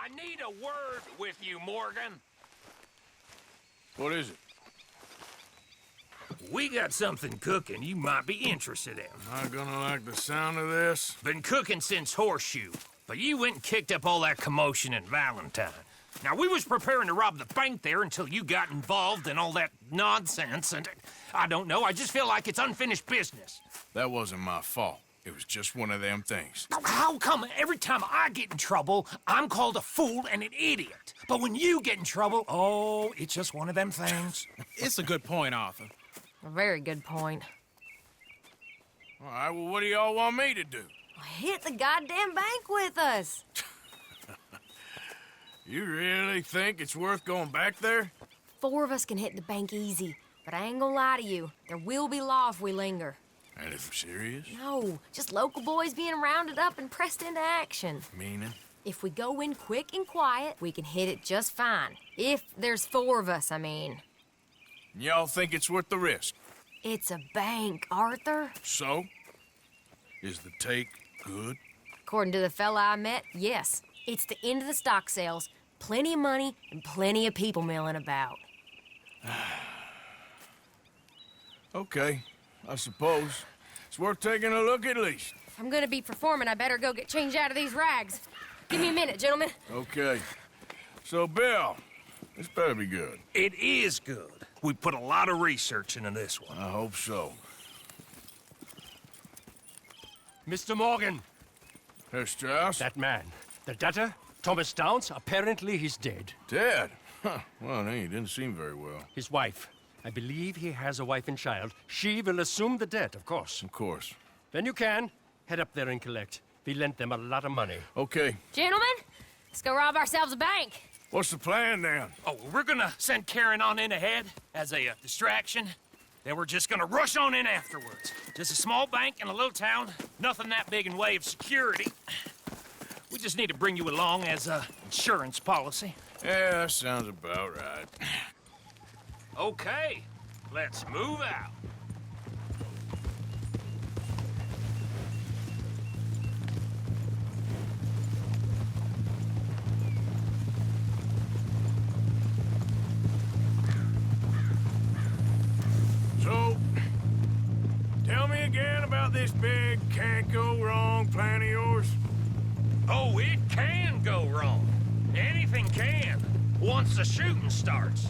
I need a word with you, Morgan. What is it? We got something cooking you might be interested in. Not gonna like the sound of this. Been cooking since Horseshoe, but you went and kicked up all that commotion in Valentine. Now, we was preparing to rob the bank there until you got involved in all that nonsense, and I don't know, I just feel like it's unfinished business. That wasn't my fault. It was just one of them things. How come every time I get in trouble, I'm called a fool and an idiot? But when you get in trouble, oh, it's just one of them things. It's a good point, Arthur. A very good point. All right, well, what do y'all want me to do? Hit the goddamn bank with us. You really think it's worth going back there? 4 of us can hit the bank easy, but I ain't gonna lie to you. There will be law if we linger. And if serious? No, just local boys being rounded up and pressed into action. Meaning? If we go in quick and quiet, we can hit it just fine. If there's 4 of us, I mean. Y'all think it's worth the risk? It's a bank, Arthur. So? Is the take good? According to the fella I met, yes. It's the end of the stock sales. Plenty of money and plenty of people milling about. Okay, I suppose. It's worth taking a look at least. If I'm gonna be performing, I better go get changed out of these rags. Give me a minute, gentlemen. Okay. So, Bill, this better be good. It is good. We put a lot of research into this one. I hope so. Mr. Morgan, Herr Strauss? that man, the debtor, Thomas Downs, apparently he's dead. Dead? Huh. Well, he didn't seem very well. His wife, I believe he has a wife and child. She will assume the debt, of course. Of course. When you can, head up there and collect. We lent them a lot of money. Okay. Gentlemen, let's go rob ourselves a bank. What's the plan, then? Oh, we're gonna send Karen on in ahead as a distraction. Then we're just gonna rush on in afterwards. Just a small bank in a little town. Nothing that big in way of security. We just need to bring you along as a insurance policy. Yeah, that sounds about right. Okay, let's move out. So, tell me again about this big can't-go-wrong plan of yours. Oh, it can go wrong. Anything can, once the shooting starts.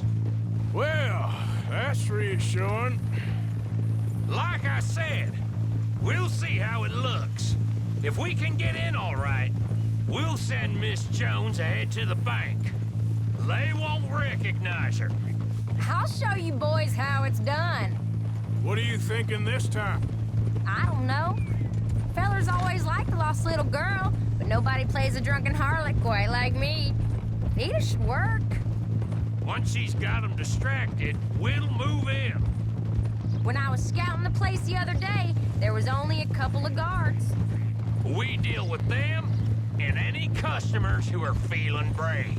Well, that's reassuring. Like I said, we'll see how it looks. If we can get in all right, we'll send Miss Jones ahead to the bank. They won't recognize her. I'll show you boys how it's done. What are you thinking this time? I don't know. Fellers always liked the lost little girl, but nobody plays a drunken harlot quite like me. It should work. Once she's got them distracted, we'll move in. When I was scouting the place the other day, there was only a couple of guards. We deal with them and any customers who are feeling brave.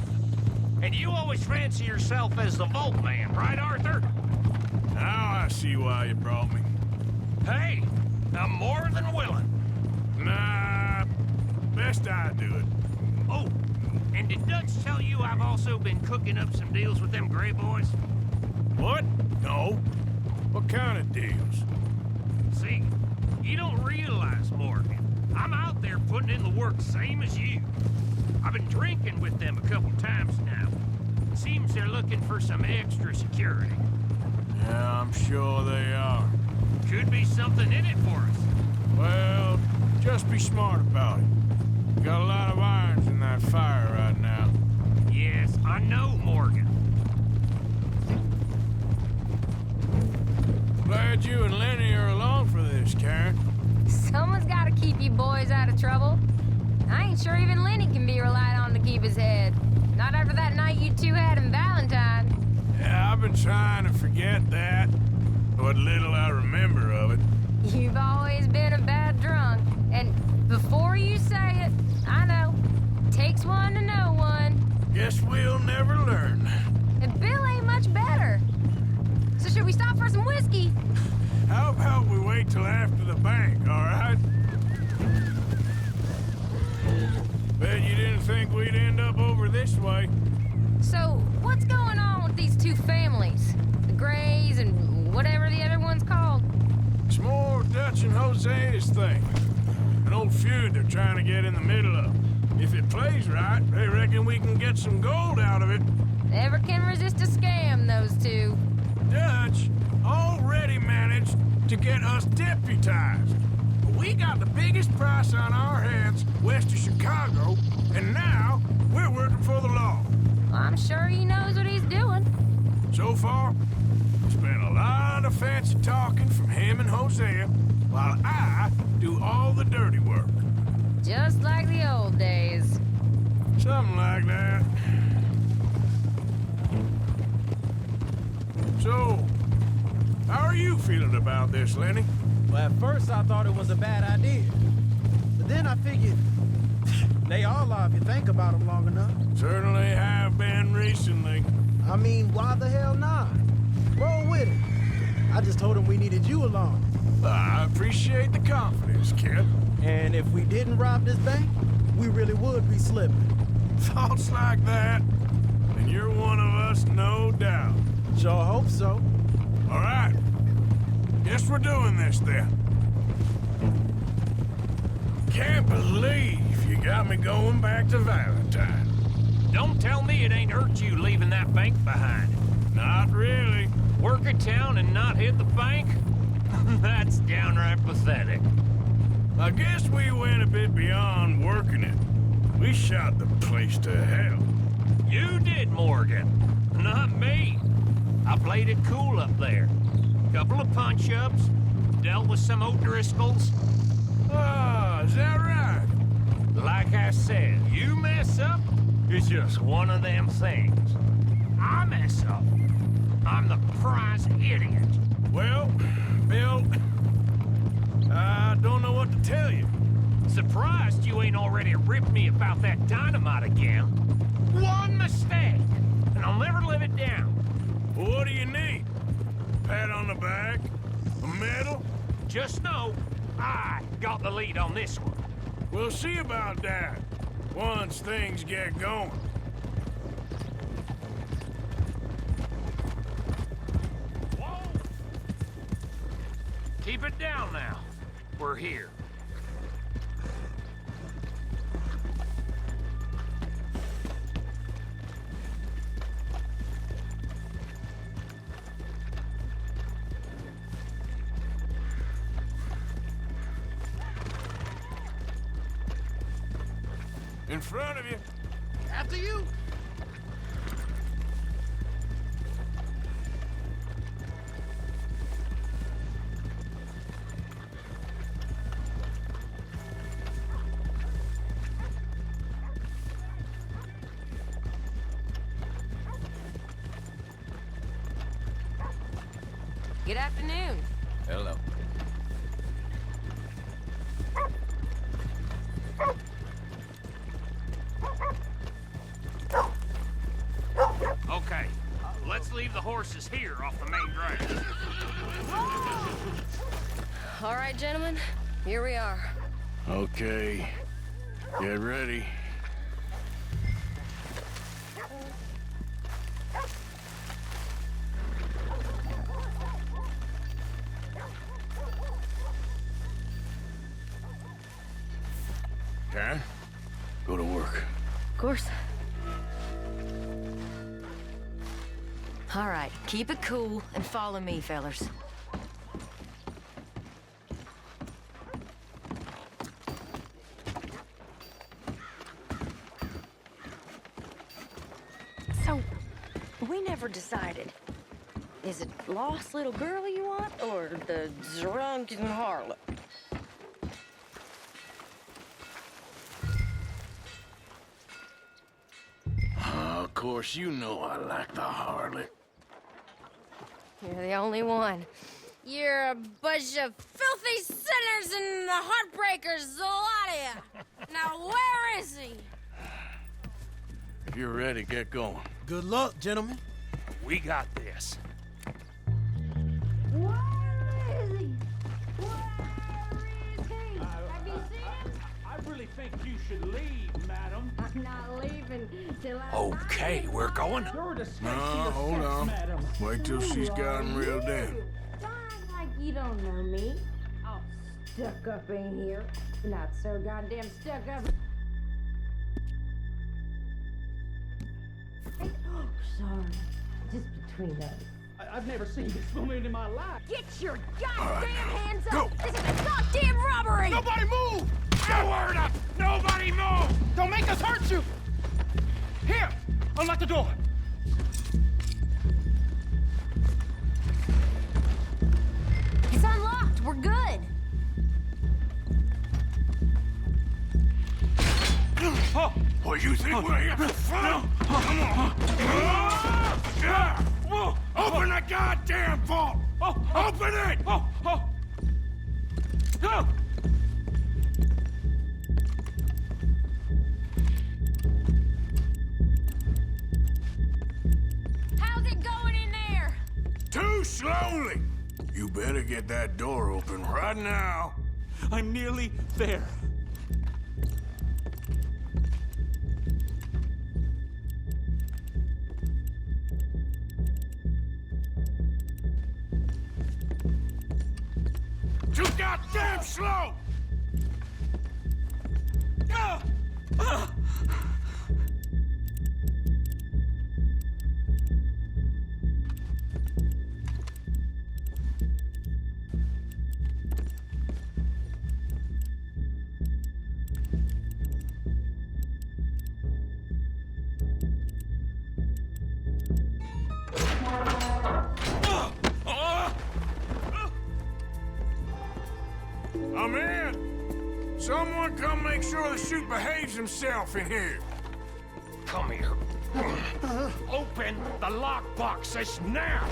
And you always fancy yourself as the Vault Man, right, Arthur? Now I see why you brought me. Hey, I'm more than willing. Nah, best I do it. Oh, and did Dutch tell you I've also been cooking up some deals with them Gray Boys? What? No. What kind of deals? See, you don't realize, Morgan. I'm out there putting in the work same as you. I've been drinking with them a couple times now. Seems they're looking for some extra security. Yeah, I'm sure they are. Could be something in it for us. Well, just be smart about it. Got a lot of irons in that fire right now. Yes, I know, Morgan. Glad you and Lenny are along for this, Karen. Someone's gotta keep you boys out of trouble. I ain't sure even Lenny can be relied on to keep his head. Not after that night you two had in Valentine. Yeah, I've been trying to forget that. What little I remember of it. You've always been a bad drunk. And before you say it, I know. Takes one to know one. Guess we'll never learn. And Bill ain't much better. So should we stop for some whiskey? How about we wait till after the bank, all right? Bet you didn't think we'd end up over this way. So, what's going on with these two families? The Grays and whatever the other one's called? It's more Dutch and Hosea's thing. An old feud they're trying to get in the middle of. If it plays right, they reckon we can get some gold out of it. Never can resist a scam, those two. Dutch already managed to get us deputized. We got the biggest price on our hands west of Chicago, and now we're working for the law. I'm sure he knows what he's doing. So far, it's been a lot of fancy talking from him and Hosea, while I do all the dirty work. Just like the old days. Something like that. So, how are you feeling about this, Lenny? Well, at first I thought it was a bad idea. But then I figured, they all are if you think about them long enough. Certainly have been recently. I mean, why the hell not? Roll with it. I just told him we needed you along. I appreciate the confidence, kid. And if we didn't rob this bank, we really would be slipping. Thoughts like that, and you're one of us, no doubt. Sure hope so. All right. Guess we're doing this then. Can't believe you got me going back to Valentine. Don't tell me it ain't hurt you leaving that bank behind. Not really. Work a town and not hit the bank? That's downright pathetic. I guess we went a bit beyond working it. We shot the place to hell. You did, Morgan. Not me. I played it cool up there. Couple of punch-ups, dealt with some O'Driscolls. Ah, is that right? Like I said, you mess up, it's just one of them things. I mess up, I'm the prize idiot. Well, Bill, I don't know what to tell you. Surprised you ain't already ripped me about that dynamite again. One mistake, and I'll never live it down. Well, what do you need? Pat on the back? A medal? Just know, I got the lead on this one. We'll see about that once things get going. Whoa! Keep it down now. We're here. In front of you. After you. Good afternoon. Hello. Okay, let's leave the horses here off the main drag. All right, gentlemen, here we are. Okay. Get ready. Karen, go to work. Of course. All right, keep it cool and follow me, fellers. So, we never decided. Is it lost little girl you want, or the drunken harlot? Of course, you know I like the harlot. You're the only one. You're a bunch of filthy sinners and the heartbreakers, the lot of you. Now, where is he? If you're ready, get going. Good luck, gentlemen. We got this. Where is he? Where is he? Have you seen him? I really think you should leave, madam. I'm not leaving till I... Okay, we're going. You're a disgrace No, to your hold sex, on. madam. Wait till she's got him reeled in. Don't act like you don't know me. All stuck up in here. Not so goddamn stuck up. Oh, sorry. Just between us. I've never seen this woman in my life. Get your goddamn hands up! go. This is a goddamn robbery! Nobody move! No word up! Nobody move! Don't make us hurt you! Here! Unlock the door! It's unlocked. We're good. Oh! What, you think we're here for fun? Come on. Yeah. Whoa! Open the goddamn vault! Open it! Go! How's it going in there? Too slowly! You better get that door open right now. I'm nearly there. Too goddamn slow! I'm in. Someone come make sure the chute behaves himself in here. Come here. Open the lockboxes now!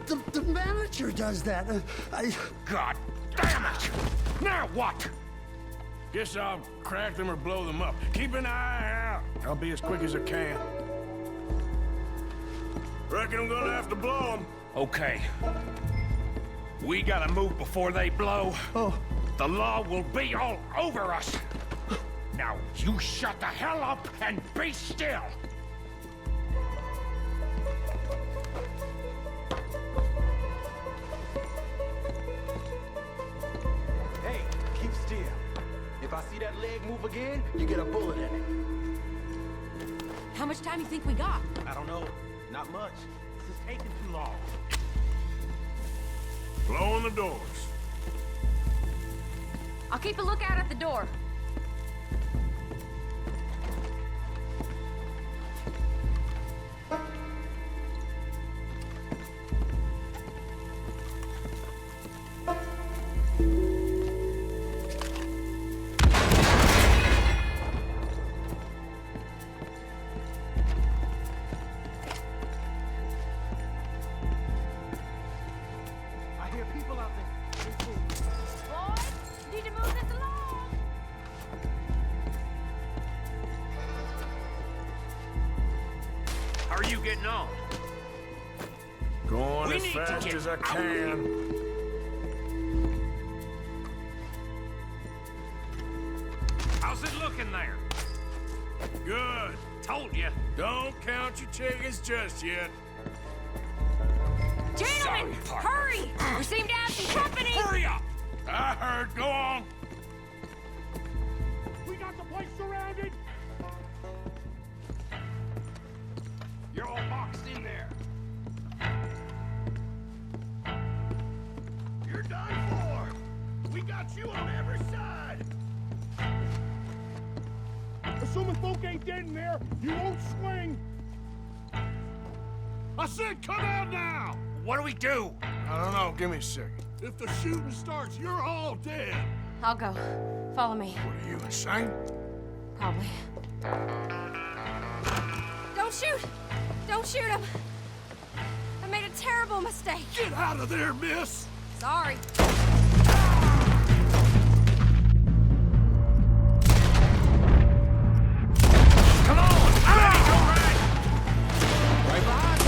The manager does that. God damn it! Now what? Guess I'll crack them or blow them up. Keep an eye out. I'll be as quick as I can. Reckon I'm gonna have to blow them. Okay. We gotta move before they blow. Oh. The law will be all over us. Now you shut the hell up and be still. Hey, keep still. If I see that leg move again, you get a bullet in it. How much time you think we got? I don't know. Not much. This is taking too long. Blow on the doors. I'll keep a lookout at the door. I hear people out there. Boys, need to move this along. How are you getting on? Going We as need to fast get as I out. can. How's it looking there? Good. Told you. Don't count your chickens just yet. Gentlemen, Sorry, hurry! We seem to have some company. Hurry up! I heard. Go on. We got the place surrounded. You're all boxed in there. You're done for. We got you on every side. Assuming folk ain't dead in there, you won't swing. I said come out now. What do we do? I don't know. Give me a second. If the shooting starts, you're all dead. I'll go. Follow me. What are you, insane? Probably. Don't shoot! Don't shoot him! I made a terrible mistake. Get out of there, miss. Sorry. Come on! Ready, go right! Right behind you.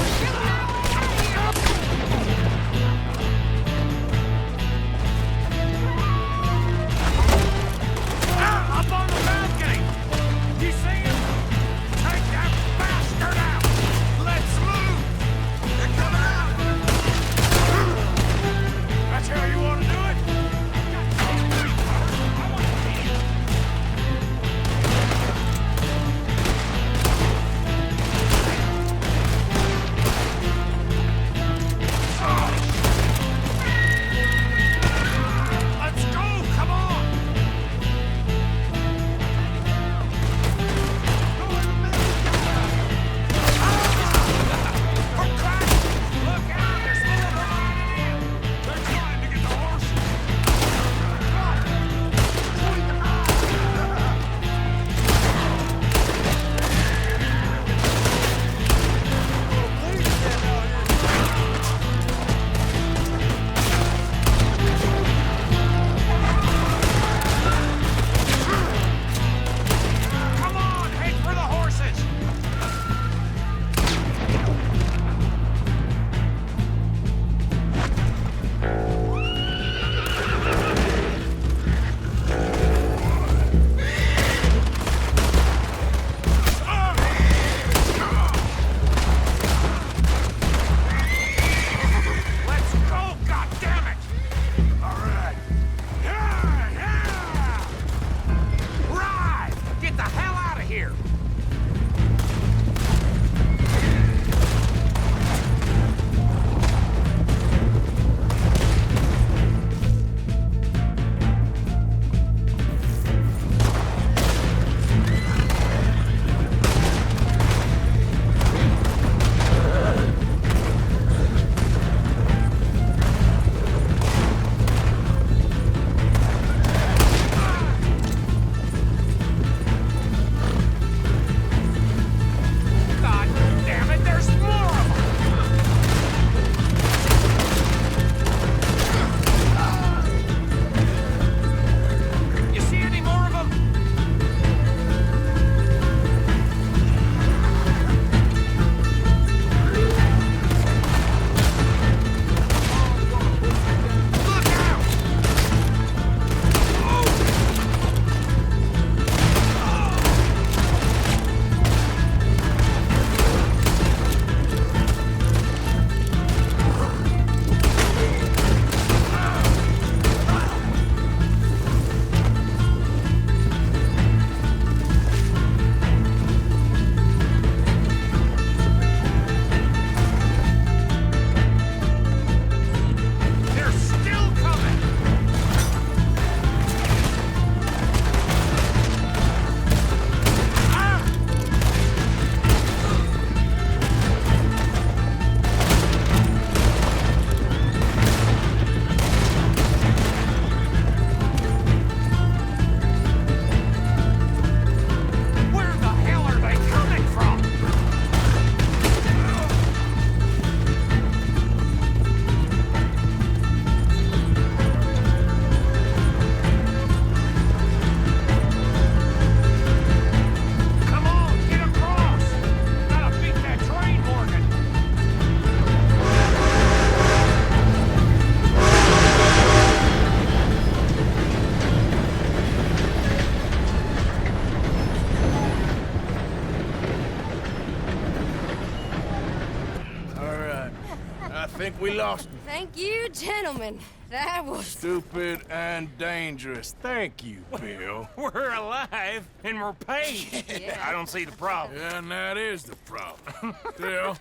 think we lost him. Thank you, gentlemen. That was... Stupid and dangerous. Thank you, Bill. We're alive and we're paid. Yeah. I don't see the problem. Yeah, and that is the problem. Still,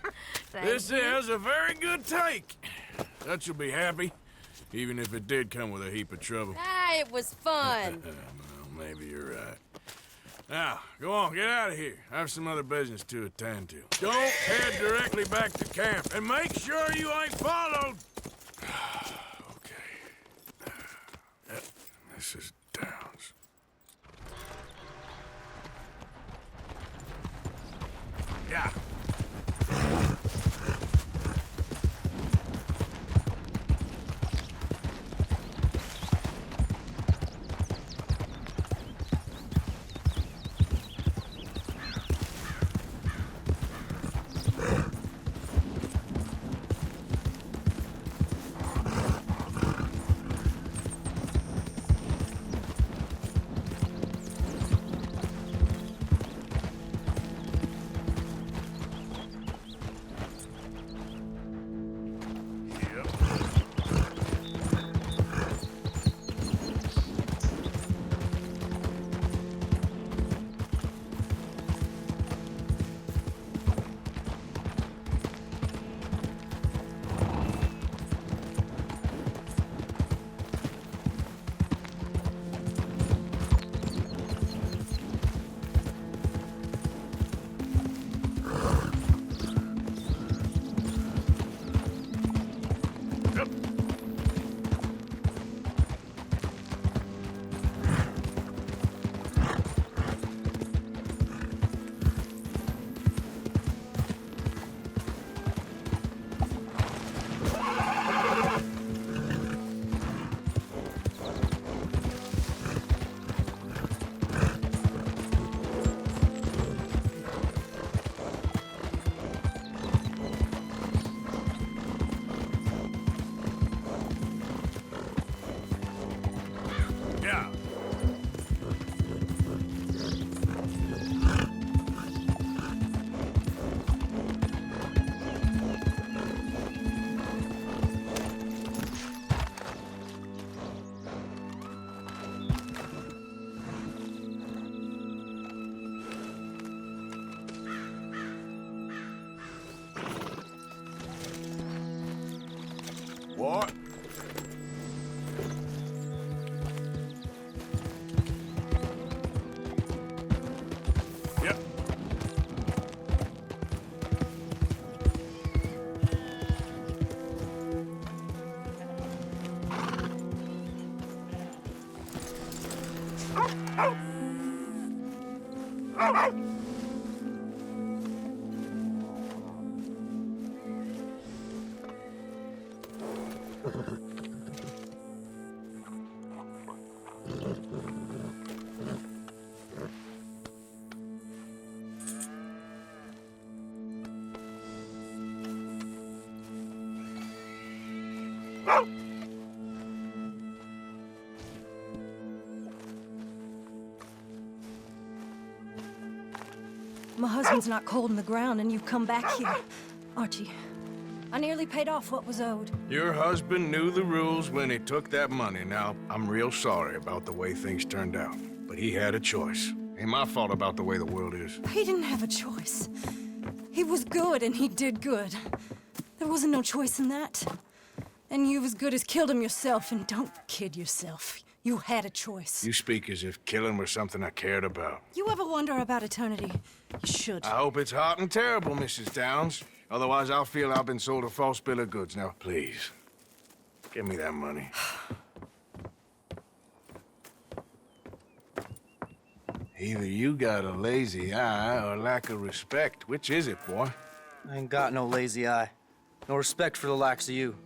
Thank this you. is a very good take. Dutch will be happy, even if it did come with a heap of trouble. Ah, it was fun. Well, maybe you're right. Now, go on, get out of here. I have some other business to attend to. Don't head directly back to camp, and make sure you ain't followed. Okay. Yep, this is Downs. Yeah. Yeah. What? Yep. My husband's not cold in the ground, and you've come back here. Archie, I nearly paid off what was owed. Your husband knew the rules when he took that money. Now, I'm real sorry about the way things turned out. But he had a choice. Ain't my fault about the way the world is. He didn't have a choice. He was good, and he did good. There wasn't no choice in that. And you've as good as killed him yourself, and don't kid yourself. You had a choice. You speak as if killing were something I cared about. You ever wonder about eternity? You should. I hope it's hot and terrible, Mrs. Downs. Otherwise, I'll feel I've been sold a false bill of goods. Now, please, give me that money. Either you got a lazy eye or lack of respect. Which is it, boy? I ain't got no lazy eye. No respect for the likes of you.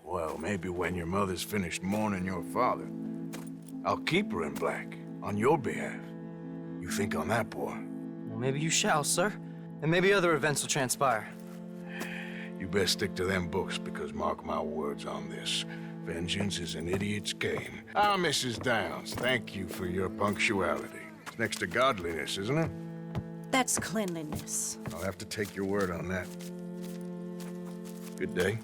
Well, maybe when your mother's finished mourning your father, I'll keep her in black on your behalf. You think on that, boy? Well, maybe you shall, sir. And maybe other events will transpire. You best stick to them books, because mark my words on this. Vengeance is an idiot's game. Ah, Mrs. Downs, thank you for your punctuality. It's next to godliness, isn't it? That's cleanliness. I'll have to take your word on that. Good day.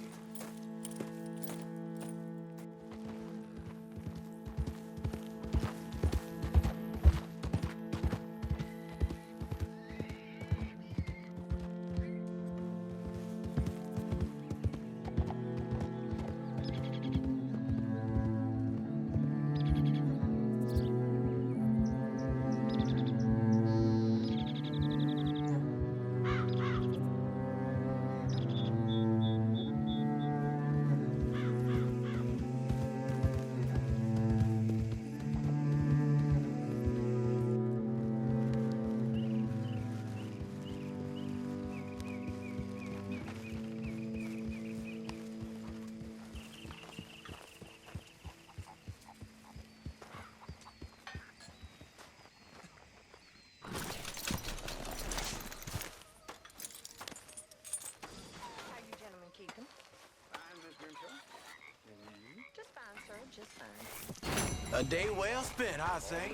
A day well spent, I say.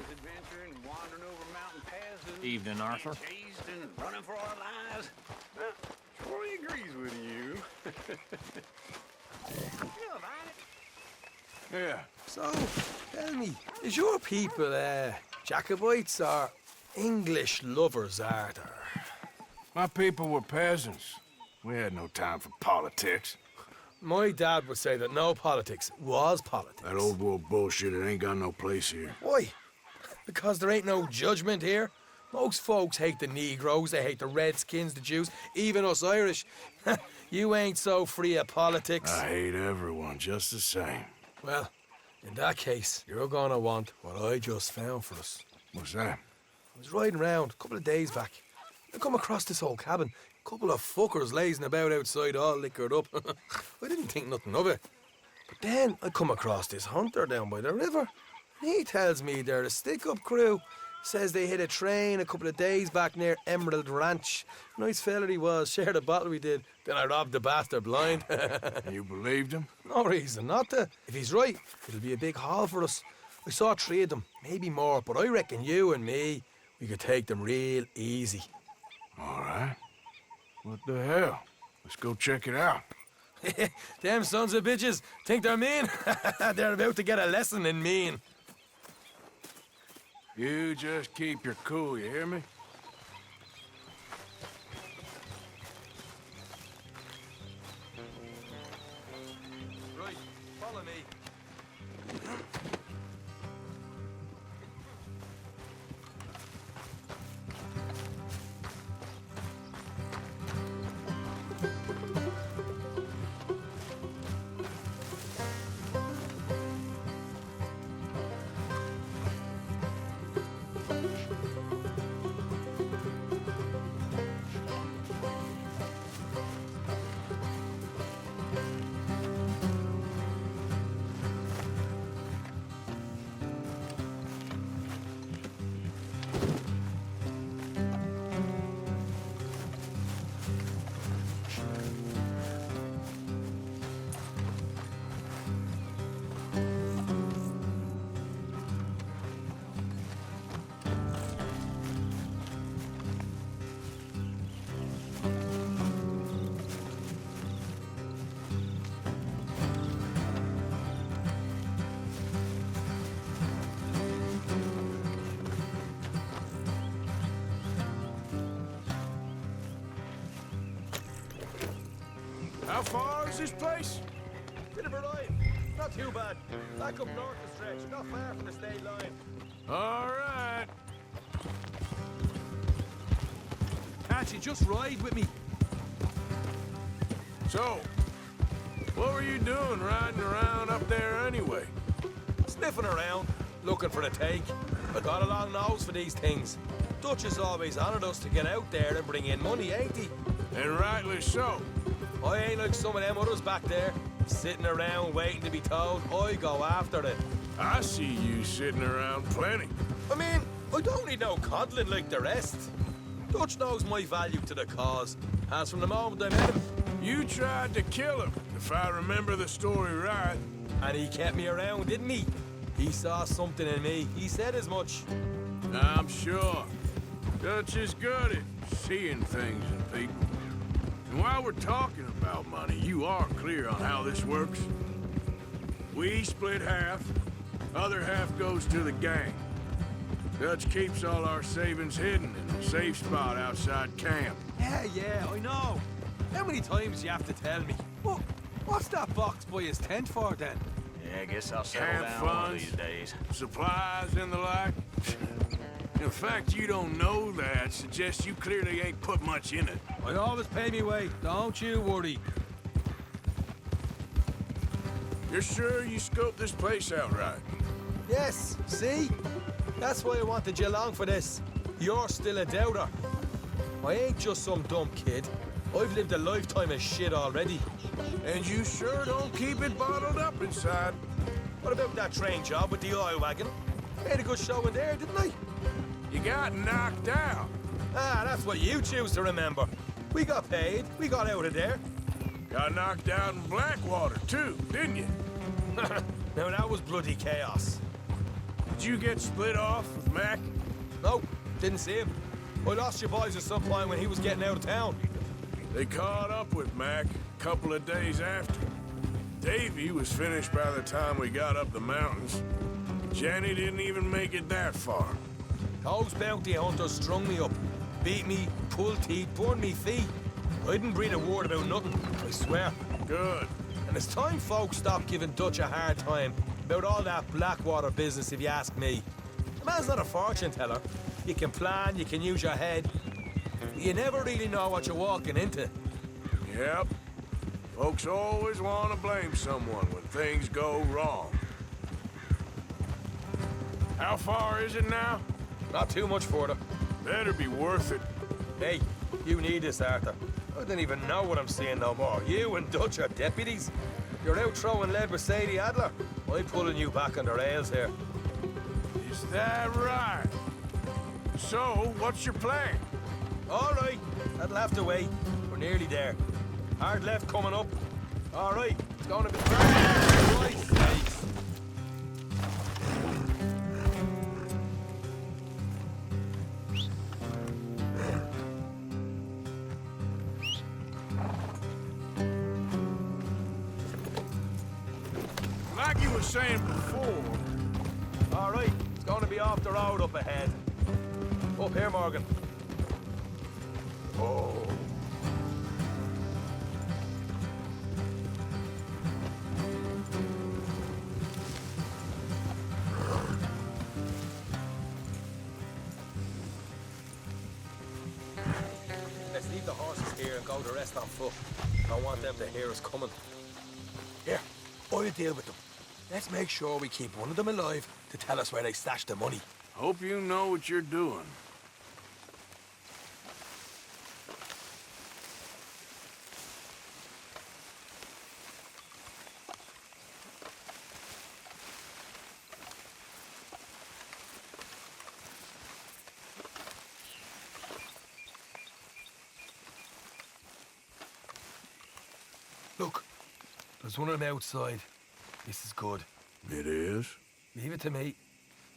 Evening, Arthur. Running for our lives. Troy agrees with you. Yeah. So, tell me, is your people, Jacobites or English lovers, Arthur? My people were peasants. We had no time for politics. My dad would say that no politics was politics. That old world bullshit, it ain't got no place here. Why? Because there ain't no judgment here. Most folks hate the Negroes, they hate the Redskins, the Jews, even us Irish. You ain't so free of politics. I hate everyone just the same. Well, in that case, you're gonna want what I just found for us. What's that? I was riding around a couple of days back. I come across this old cabin. A couple of fuckers lazing about outside all liquored up. I didn't think nothing of it. But then I come across this hunter down by the river. He tells me they're a stick-up crew. Says they hit a train a couple of days back near Emerald Ranch. Nice fella he was, shared a bottle we did. Then I robbed the bastard blind. You believed him? No reason not to. If he's right, it'll be a big haul for us. I saw 3 of them, maybe more, but I reckon you and me, we could take them real easy. All right. What the hell? Let's go check it out. Them sons of bitches think they're mean. They're about to get a lesson in mean. You just keep your cool, you hear me? Right, follow me. How far is this place? Bit of a ride. Not too bad. Back up north the stretch, not far from the state line. All right. Can't you just ride with me? So, what were you doing riding around up there anyway? Sniffing around, looking for the take. I got a long nose for these things. Dutch has always honoured us to get out there and bring in money, ain't he? And rightly so. I ain't like some of them others back there, sitting around waiting to be told. I go after it. I see you sitting around plenty. I mean, I don't need no coddling like the rest. Dutch knows my value to the cause, as from the moment I met him. You tried to kill him, if I remember the story right. And he kept me around, didn't he? He saw something in me. He said as much. I'm sure. Dutch is good at seeing things in people. And while we're talking about money, you are clear on how this works? We split half, other half goes to the gang. Dutch keeps all our savings hidden in a safe spot outside camp. Yeah, I know. How many times do you have to tell me? What's that box by his tent for, then? Yeah, I guess I'll settle Camp down one of funds, these days. supplies, and the like. The fact you don't know that suggests you clearly ain't put much in it. I always pay me way, don't you worry. You're sure you scoped this place out right? Yes, see? That's why I wanted you along for this. You're still a doubter. I ain't just some dumb kid. I've lived a lifetime of shit already. And you sure don't keep it bottled up inside. What about that train job with the oil wagon? Made a good show in there, didn't I? You got knocked out. Ah, that's what you choose to remember. We got paid. We got out of there. Got knocked out in Blackwater, too, didn't you? Now that was bloody chaos. Did you get split off with Mac? No, didn't see him. I lost your boys at some point when he was getting out of town. They caught up with Mac a couple of days after. Davy was finished by the time we got up the mountains. Jenny didn't even make it that far. Those bounty hunters strung me up, beat me, pulled teeth, burned me feet. I didn't breathe a word about nothing, I swear. Good. And it's time folks stopped giving Dutch a hard time about all that Blackwater business, if you ask me. The man's not a fortune teller. You can plan, you can use your head. But you never really know what you're walking into. Yep. Folks always want to blame someone when things go wrong. How far is it now? Not too much further. Better be worth it. Hey, you need this, Arthur. I don't even know what I'm seeing no more. You and Dutch are deputies. You're out throwing lead with Sadie Adler. I'm pulling you back on the rails here. Is that right? So, what's your plan? All right, that'll have to wait. We're nearly there. Hard left coming up. All right, it's gonna be... Right, sakes. Like you were saying before, All right, it's gonna be off the road up ahead. Up here, Morgan. Oh. Let's leave the horses here and go the rest on foot. I don't want them to hear us coming. Here, I'll deal with them. Let's make sure we keep one of them alive to tell us where they stashed the money. hope you know what you're doing. Look, there's one of them outside. This is good. It is? Leave it to me.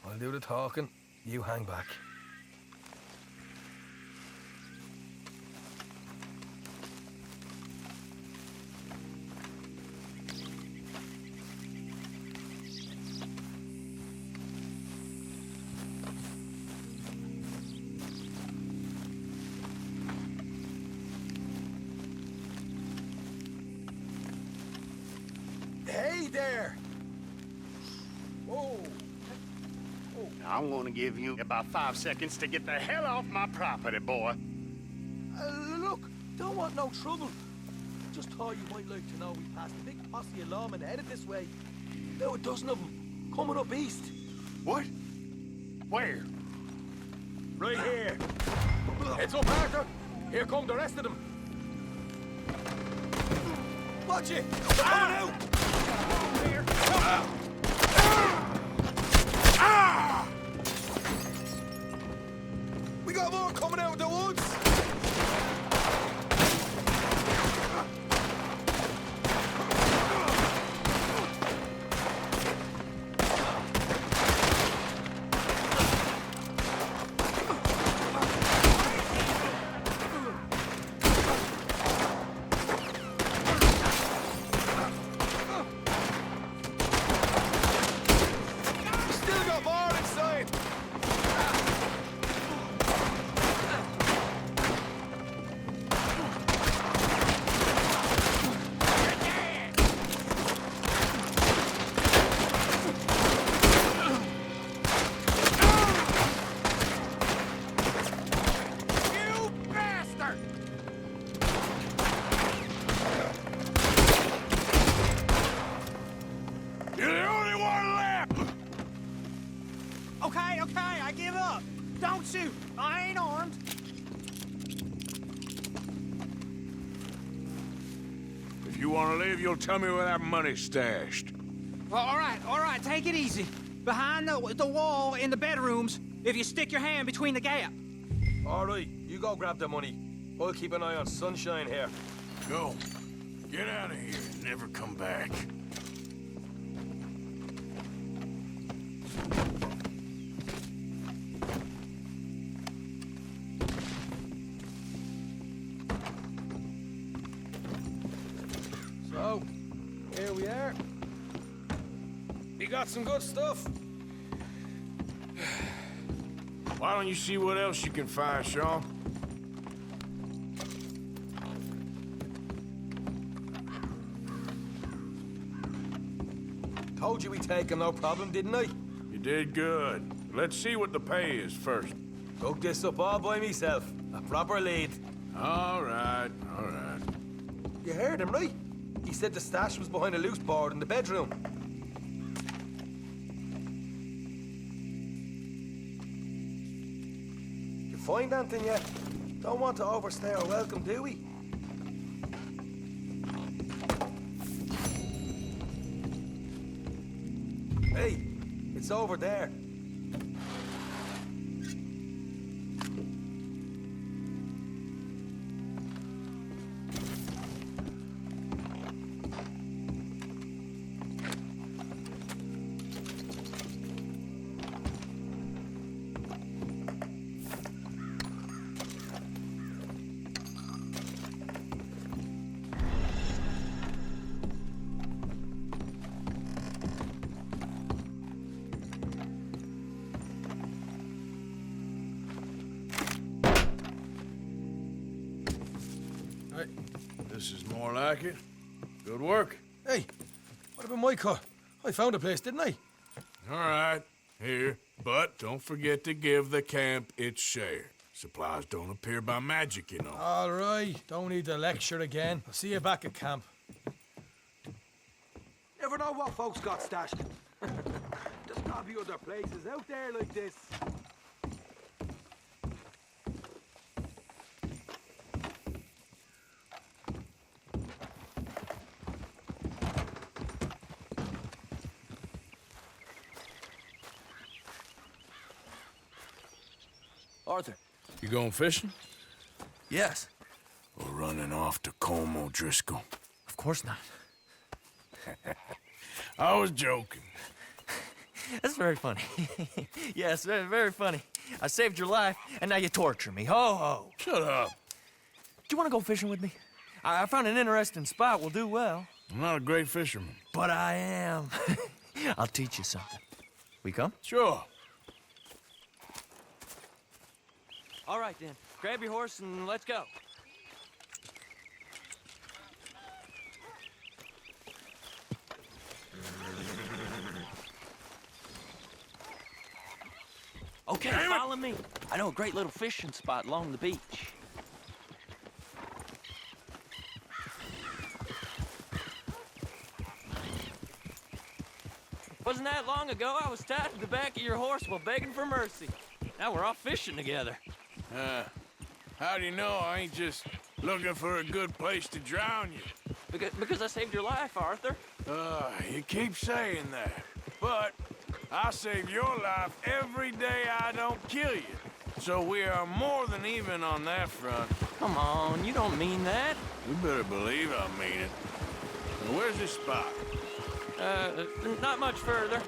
I'll do the talking. You hang back. Hey there! Whoa! I'm gonna give you about 5 seconds to get the hell off my property, boy. Look, don't want no trouble. Just thought you might like to know we passed a big posse of lawmen headed this way. About a dozen of them, coming up east. What? Where? Right here. Heads up, Arthur. Here come the rest of them. Watch it! They're coming out! Here. We got more coming out of the woods! Still got more inside! You bastard! You're the only one left! Okay, I give up. Don't shoot. I ain't armed. If you want to leave, you'll tell me where that money's stashed. Well, all right, take it easy. Behind the wall in the bedrooms, if you stick your hand between the gap. All right, you go grab the money. I'll keep an eye on Sunshine here. Go. Get out of here and never come back. got some good stuff. Why don't you see what else you can find, Sean? Told you we'd take him, no problem, didn't I? You did good. Let's see what the pay is first. Dug this up all by myself. A proper lead. All right, all right. You heard him, right? He said the stash was behind a loose board in the bedroom. You find anything yet? Don't want to overstay our welcome, do we? Hey, it's over there. This is more like it. Good work. Hey, what about my car? I found a place, didn't I? All right, here. But don't forget to give the camp its share. Supplies don't appear by magic, you know. All right, don't need the lecture again. I'll see you back at camp. Never know what folks got stashed. There's gotta be other places out there like this. Arthur. You going fishing? Yes. Or running off to Colm O'Driscoll? Of course not. I was joking. That's very funny. Yes, very, very funny. I saved your life, and now you torture me. Ho, ho. Shut up. Do you want to go fishing with me? I found an interesting spot. We'll do well. I'm not a great fisherman. But I am. I'll teach you something. We come? Sure. All right, then. Grab your horse and let's go. Okay, follow me. I know a great little fishing spot along the beach. Wasn't that long ago I was tied to the back of your horse while begging for mercy. Now we're off fishing together. How do you know I ain't just looking for a good place to drown you? Because I saved your life, Arthur. You keep saying that. But I save your life every day I don't kill you. So we are more than even on that front. Come on, you don't mean that. You better believe I mean it. Now, where's this spot? Not much further.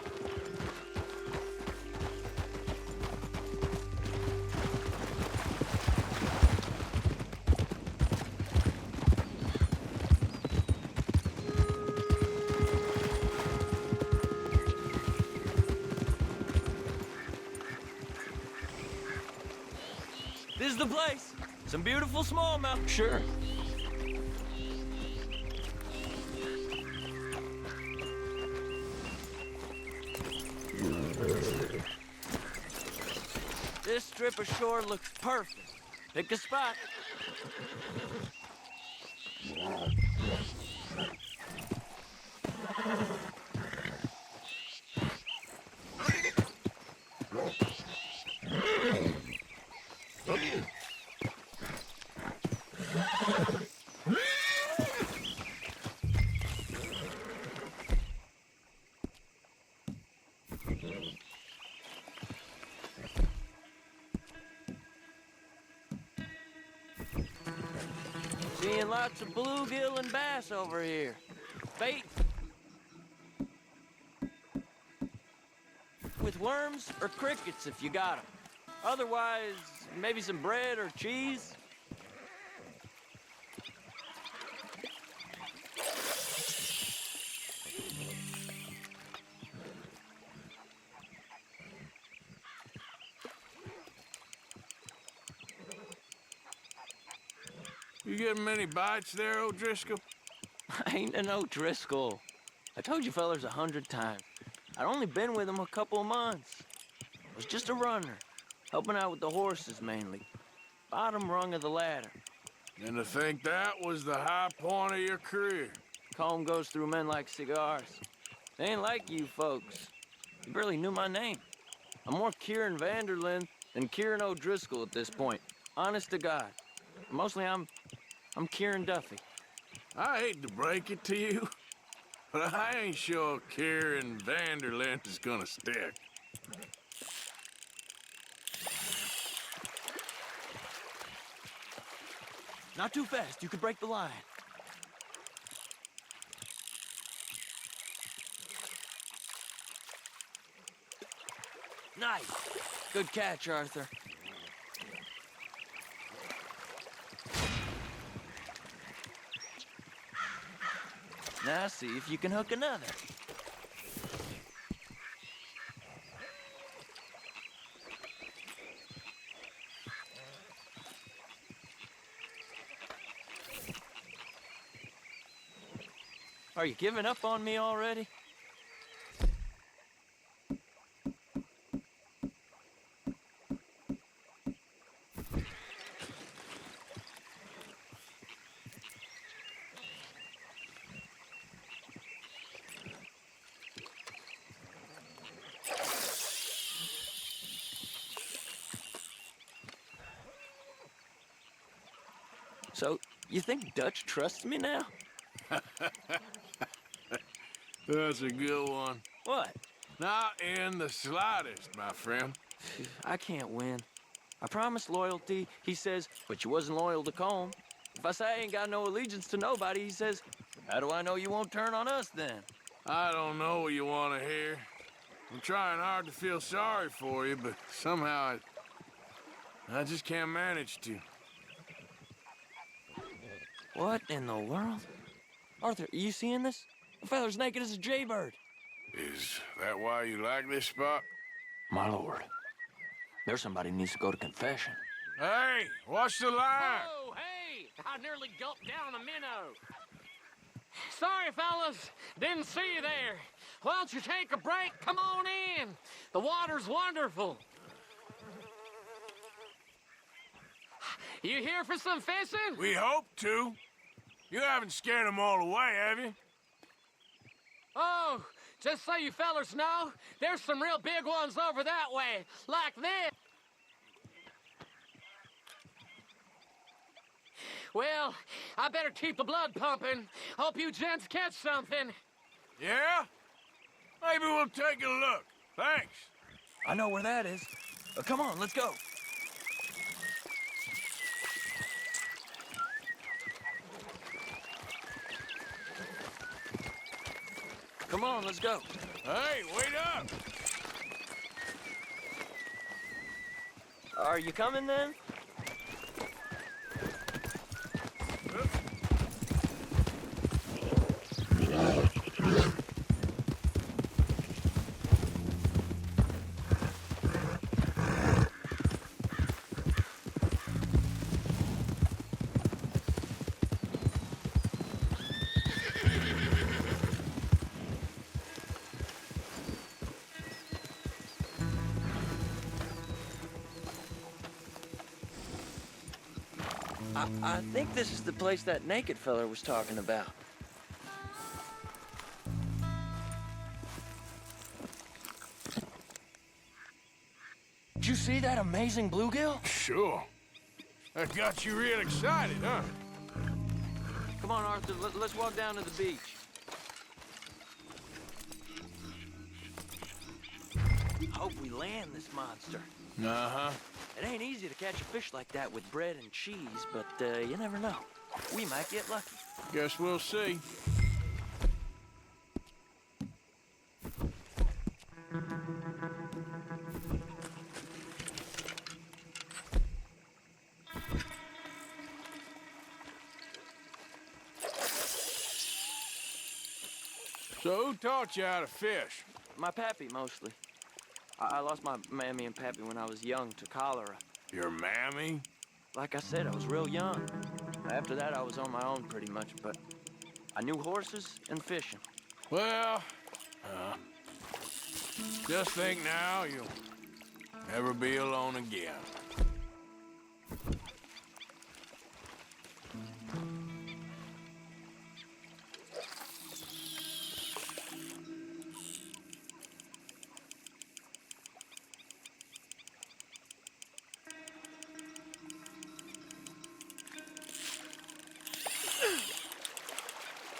This is the place. Some beautiful smallmouth. Sure. This strip of shore looks perfect. Pick a spot. Seeing lots of bluegill and bass over here. Bait with worms or crickets if you got them. Otherwise, maybe some bread or cheese. You getting many bites there, O'Driscoll? I ain't an O'Driscoll. I told you fellers 100 times. I'd only been with him a couple of months. I was just a runner, helping out with the horses mainly. Bottom rung of the ladder. And to think that was the high point of your career. Comb goes through men like cigars. They ain't like you folks. You barely knew my name. I'm more Kieran Vanderlyn than Kieran O'Driscoll at this point. Honest to God. Mostly I'm Kieran Duffy. I hate to break it to you, but I ain't sure Kieran Vanderlyn is gonna stick. Not too fast, you could break the line. Nice. Good catch, Arthur. Now see if you can hook another. Are you giving up on me already? So, you think Dutch trusts me now? That's a good one. What? Not in the slightest, my friend. I can't win. I promised loyalty, he says, but you wasn't loyal to Combe. If I say I ain't got no allegiance to nobody, he says, how do I know you won't turn on us then? I don't know what you want to hear. I'm trying hard to feel sorry for you, but somehow I just can't manage to. What in the world? Arthur, are you seeing this? The feather's naked as a jaybird. Is that why you like this spot? My lord, there's somebody who needs to go to confession. Hey, watch the line! Oh, hey! I nearly gulped down a minnow. Sorry, fellas. Didn't see you there. Why don't you take a break? Come on in. The water's wonderful. You here for some fishing? We hope to. You haven't scared them all away, have you? Oh, just so you fellers know, there's some real big ones over that way, like this. Well, I better keep the blood pumping. Hope you gents catch something. Yeah? Maybe we'll take a look. Thanks. I know where that is. Come on, let's go. Come on, let's go. Hey, wait up! Are you coming then? I think this is the place that naked fella was talking about. Did you see that amazing bluegill? Sure. That got you real excited, huh? Come on, Arthur, let's walk down to the beach. I hope we land this monster. Uh-huh. It ain't easy to catch a fish like that with bread and cheese, but you never know. We might get lucky. Guess we'll see. So who taught you how to fish? My pappy, mostly. I lost my mammy and pappy when I was young to cholera. Your mammy? Like I said, I was real young. After that, I was on my own pretty much, but I knew horses and fishing. Well, just think now you'll never be alone again.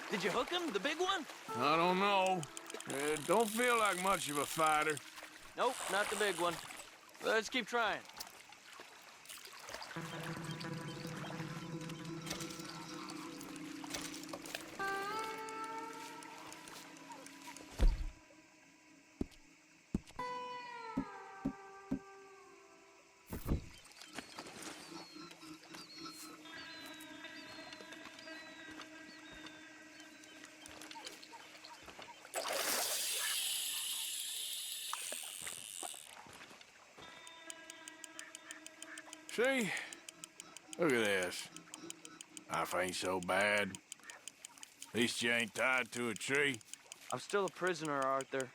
Did you hook him, the big one? I don't know. Don't feel like much of a fighter. Nope, not the big one. Let's keep trying. See? Look at this. Life ain't so bad. At least you ain't tied to a tree. I'm still a prisoner, Arthur.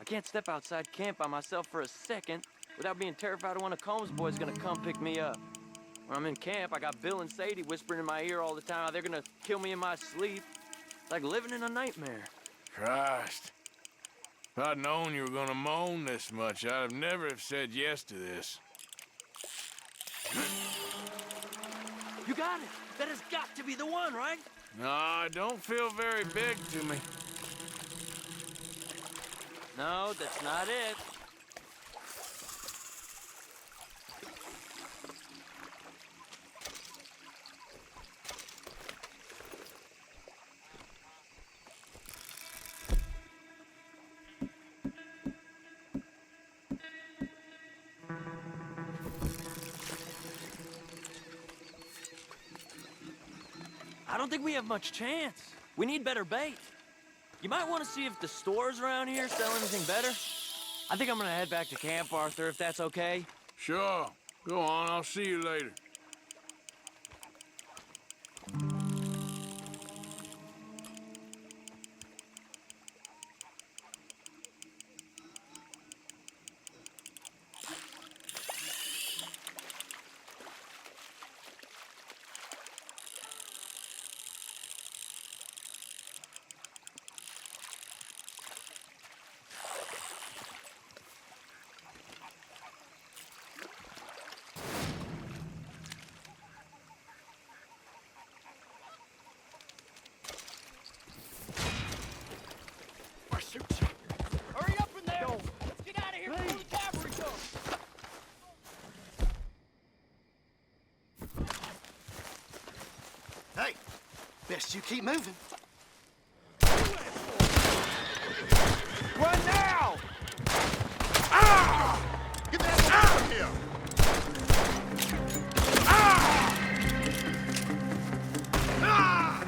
I can't step outside camp by myself for a second without being terrified of one of Combs' boys gonna come pick me up. When I'm in camp, I got Bill and Sadie whispering in my ear all the time how they're gonna kill me in my sleep. It's like living in a nightmare. Christ. If I'd known you were gonna moan this much, I'd have never have said yes to this. You got it! That has got to be the one, right? No, it don't feel very big to me. No, that's not it. I don't think we have much chance. We need better bait. You might want to see if the stores around here sell anything better. I think I'm gonna head back to camp, Arthur, if that's okay. Sure. Go on, I'll see you later. Hurry up in there! Let's get out of here before the cavalry comes! Hey, best you keep moving. Run now! Ah! Get that out of here! Ah! Ah!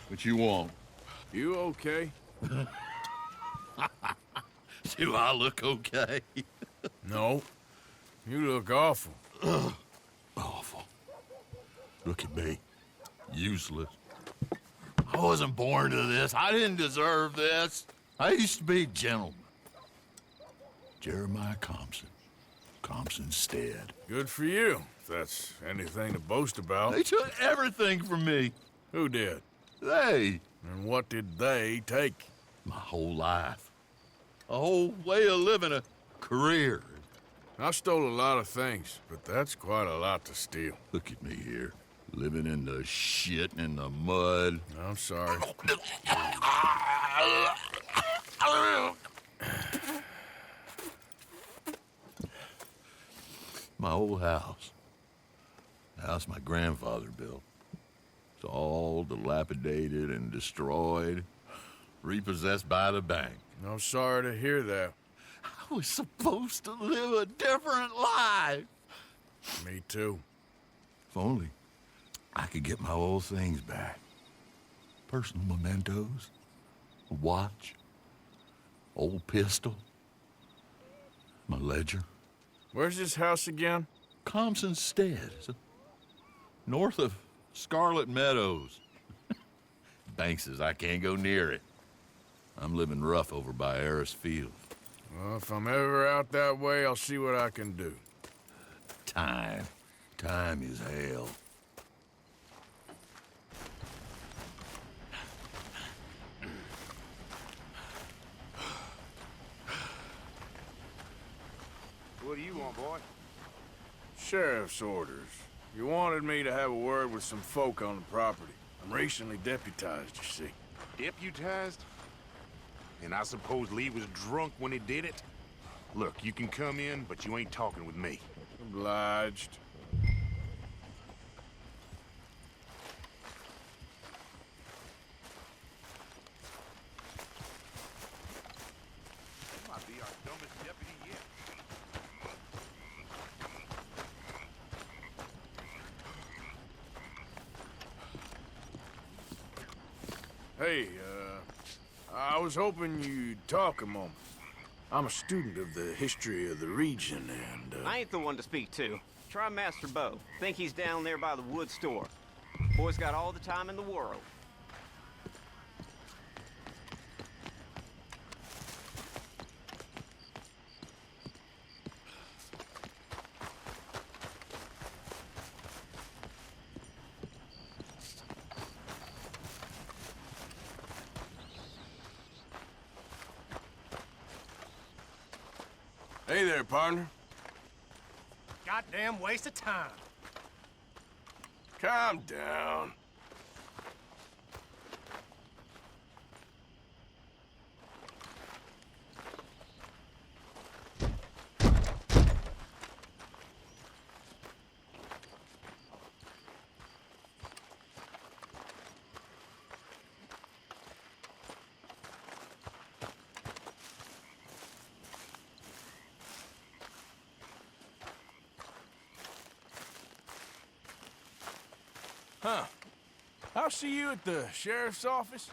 What you want? You okay? Do I look okay? No. You look awful. Awful. Look at me. Useless. I wasn't born to this. I didn't deserve this. I used to be a gentleman. Jeremiah Compson. Compson Stead. Good for you, if that's anything to boast about. They took everything from me. Who did? They. And what did they take? My whole life. A whole way of living, a career. I stole a lot of things, but that's quite a lot to steal. Look at me here, living in the shit and the mud. I'm sorry. My old house. The house my grandfather built. It's all dilapidated and destroyed, repossessed by the bank. I'm sorry to hear that. I was supposed to live a different life. Me too. If only I could get my old things back. Personal mementos, a watch, old pistol, my ledger. Where's this house again? Compson Stead. It's north of Scarlet Meadows. Bank says I can't go near it. I'm living rough over by Harris Field. Well, if I'm ever out that way, I'll see what I can do. Time. Time is hell. What do you want, boy? Sheriff's orders. You wanted me to have a word with some folk on the property. I'm recently deputized, you see. Deputized? And I suppose Lee was drunk when he did it? Look, you can come in, but you ain't talking with me. Obliged. That might be our dumbest deputy yet. Hey, I was hoping you'd talk a moment. I'm a student of the history of the region, and, I ain't the one to speak to. Try Master Bo. Think he's down there by the wood store. Boy's got all the time in the world. Hey there, partner. Goddamn waste of time. Calm down. Huh. I'll see you at the sheriff's office.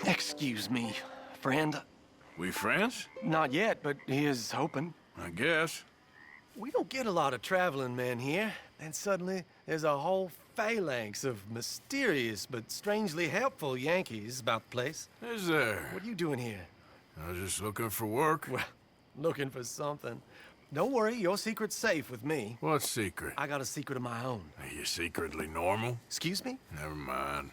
Excuse me, friend. We friends? Not yet, but he is hoping. I guess. We don't get a lot of traveling men here. And suddenly, there's a whole phalanx of mysterious but strangely helpful Yankees about the place. Is there? What are you doing here? I was just looking for work. Well, looking for something. Don't worry, your secret's safe with me. What secret? I got a secret of my own. Are you secretly normal? Excuse me? Never mind.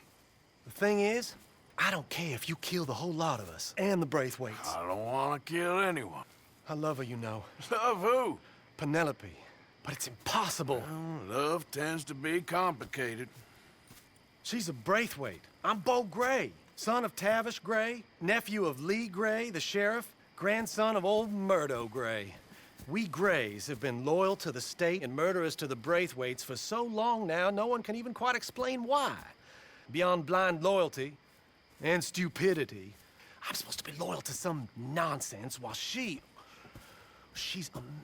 The thing is, I don't care if you kill the whole lot of us and the Braithwaites. I don't want to kill anyone. I love her, you know. Love who? Penelope. But it's impossible. Well, love tends to be complicated. She's a Braithwaite. I'm Bo Gray, son of Tavish Gray, nephew of Lee Gray, the sheriff, grandson of old Murdo Gray. We Grays have been loyal to the state and murderers to the Braithwaites for so long now, no one can even quite explain why. Beyond blind loyalty and stupidity, I'm supposed to be loyal to some nonsense while she's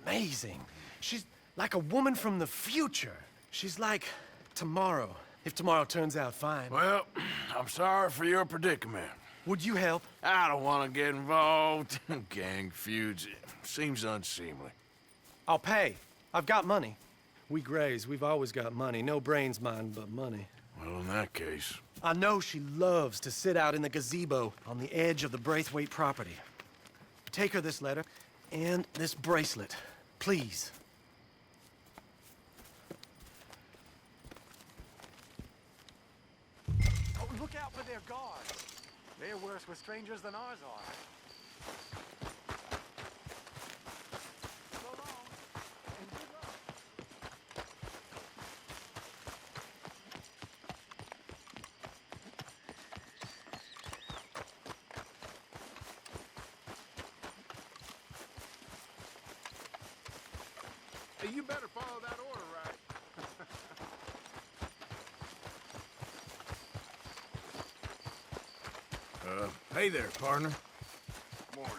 amazing. Like a woman from the future. She's like tomorrow, if tomorrow turns out fine. Well, I'm sorry for your predicament. Would you help? I don't want to get involved. Gang feuds. Seems unseemly. I'll pay. I've got money. We Grays, we've always got money. No brains, mind, but money. Well, in that case... I know she loves to sit out in the gazebo on the edge of the Braithwaite property. Take her this letter and this bracelet, please. Oh, look out for their guards. They're worse with strangers than ours are. So long, and good luck. Hey, you better follow that order, right? Hey there, partner. Morning.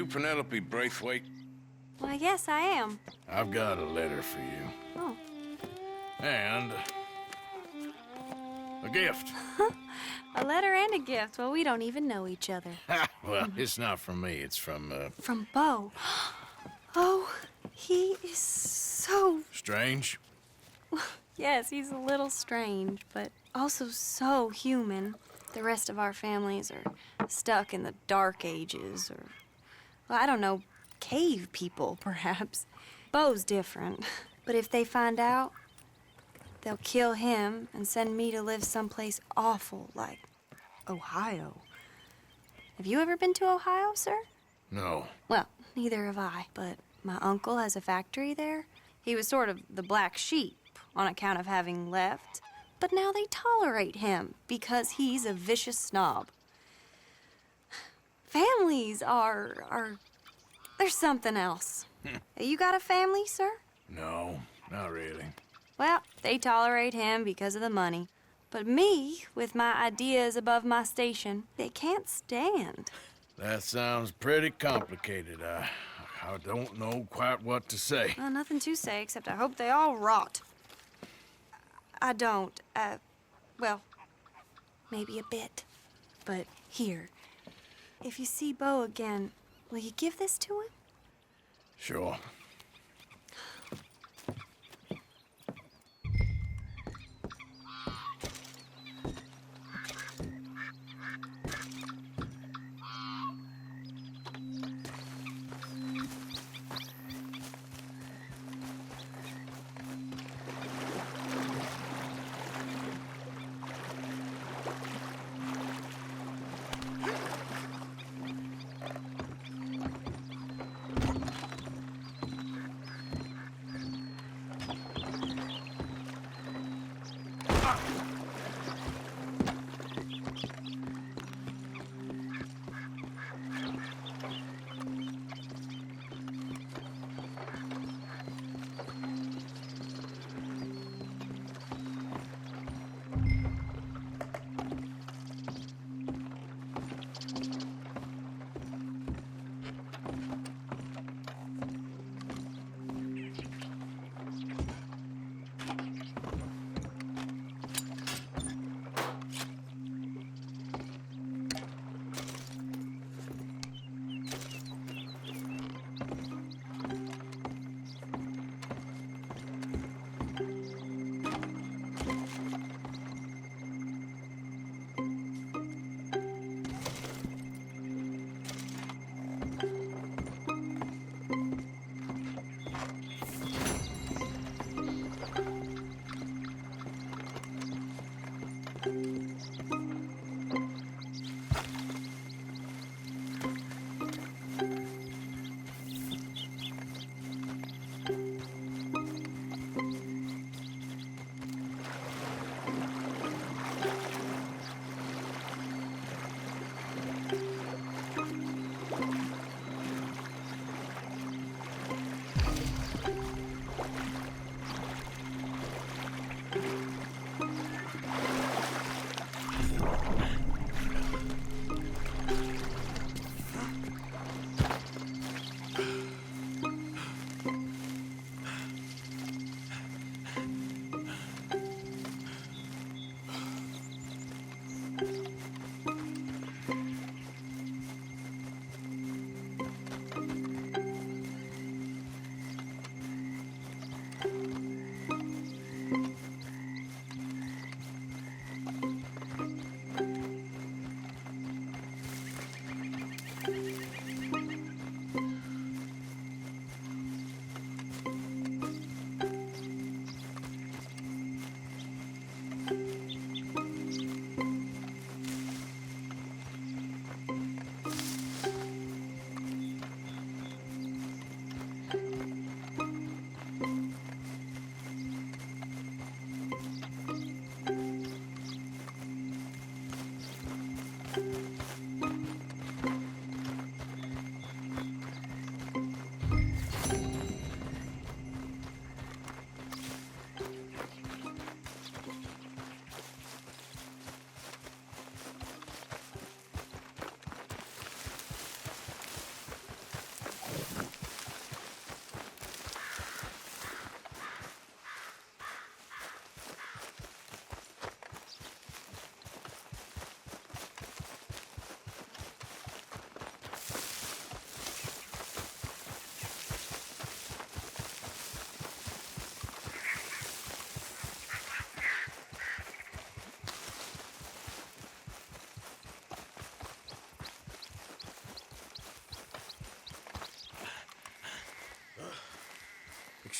you Penelope Braithwaite? Why, yes, I am. I've got a letter for you. Oh. And a gift. A letter and a gift. Well, we don't even know each other. Well, it's not from me. It's from, From Bo. Oh, he is so... Strange. Yes, he's a little strange, but also so human. The rest of our families are stuck in the Dark Ages, or, well, I don't know, cave people, perhaps. Bo's different. But if they find out, they'll kill him and send me to live someplace awful like Ohio. Have you ever been to Ohio, sir? No. Well, neither have I, but my uncle has a factory there. He was sort of the black sheep on account of having left, but now they tolerate him because he's a vicious snob. Families are there's something else. You got a family, sir? No, not really. Well, they tolerate him because of the money. But me, with my ideas above my station, they can't stand. That sounds pretty complicated. I don't know quite what to say. Well, nothing to say, except I hope they all rot. I don't, well, maybe a bit. But here, if you see Bo again, will you give this to him? Sure.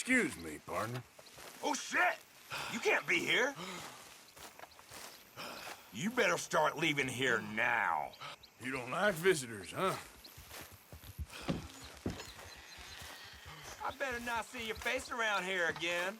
Excuse me, partner. Oh, shit! You can't be here. You better start leaving here now. You don't like visitors, huh? I better not see your face around here again.